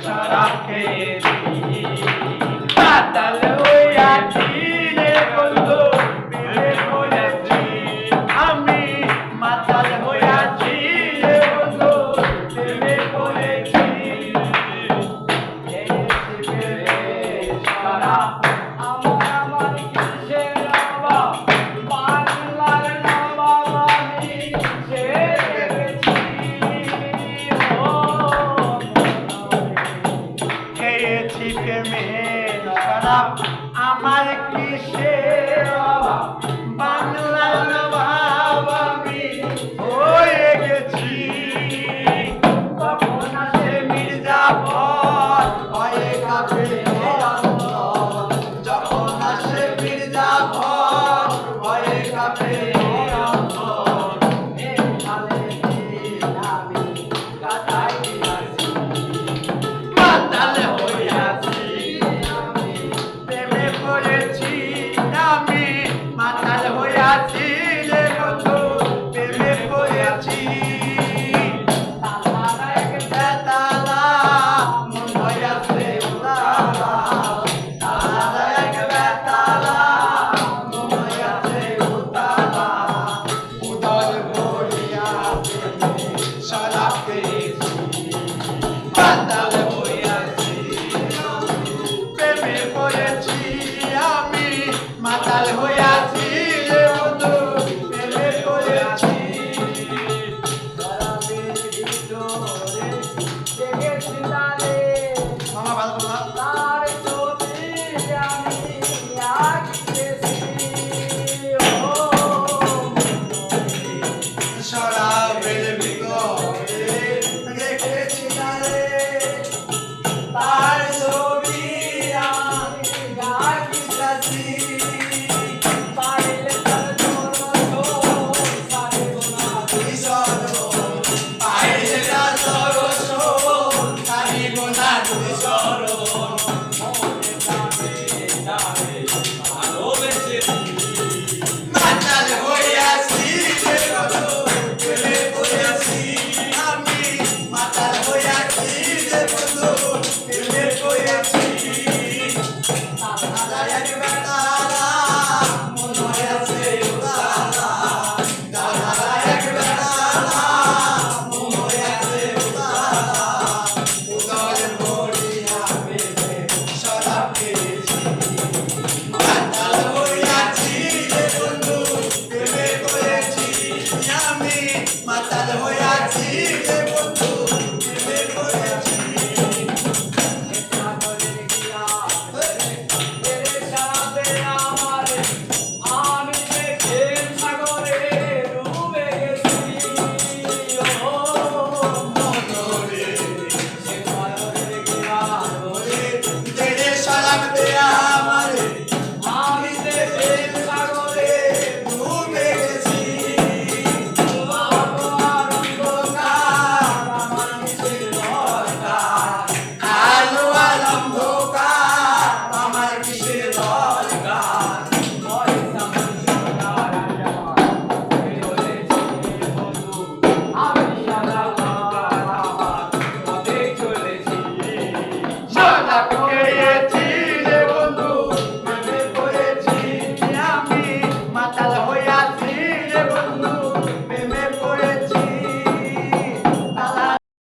সারা খেয়েছি মাতাল হইয়াছি রে বন্ধু প্রেমে পড়েছি আমি মাতাল হইয়াছি রে বন্ধু প্রেমে পড়েছি সারা আমার কিসের অভাব বাংলার নবাব আমি ছেড়েছি খেয়েছি প্রেমের শরাব আমার কিসের অভাব বাংলার নবাব আমি হয়ে গেছি তখন আসে মির্জাফর ভয়ে কাঁপে অন্তর যখন আসে মির্জাফর ভয়ে কাঁপে অন্তর এই হালে আমি কাটাই দিয়াছি মাতাল হইয়াছি আমি প্রেমে পড়েছি আমি মাতাল হইয়াছি রে বন্ধু প্রেমে পড়েছি তালা এক বেতালা মন হইয়াছে উতালা তালা এক বেতালা মন হইয়াছে উতালা উদর ভরিয়া শরাব পেয়েছি মাতাল হইয়াছি প্রেমে পড়েছি আমি মাতাল হইয়াছি রে বন্ধু প্রেমে পড়েছি শরাবের ভিতরে দেখেছি তারে মামা ভালো বলা তার ছবি আমি আঁকতেছি ও শরাবের ভিতরে দেখেছি তারে তার ছবি আমি আঁকতেছি পাইলে তার দরদ পারিব না দুইশরণ পাইলে তার দরদ পারিব না দুইশরণ মনে প্রাণে তারে ভালোবেসেছি মাতাল হইয়াছি রে বন্ধু প্রেমে পড়েছি আমি মাতাল হইয়াছি রে বন্ধু প্রেমে পড়েছি তালা এক বেতালা মন হইয়াছে উতালা তালা এক বেতালা মন হইয়াছে উতালা উদর ভরিয়া প্রেমে শরাব পেয়েছি মাতাল হইয়াছি রে বন্ধু প্রেমে পড়েছি আমি মাতাল হইয়াছি রে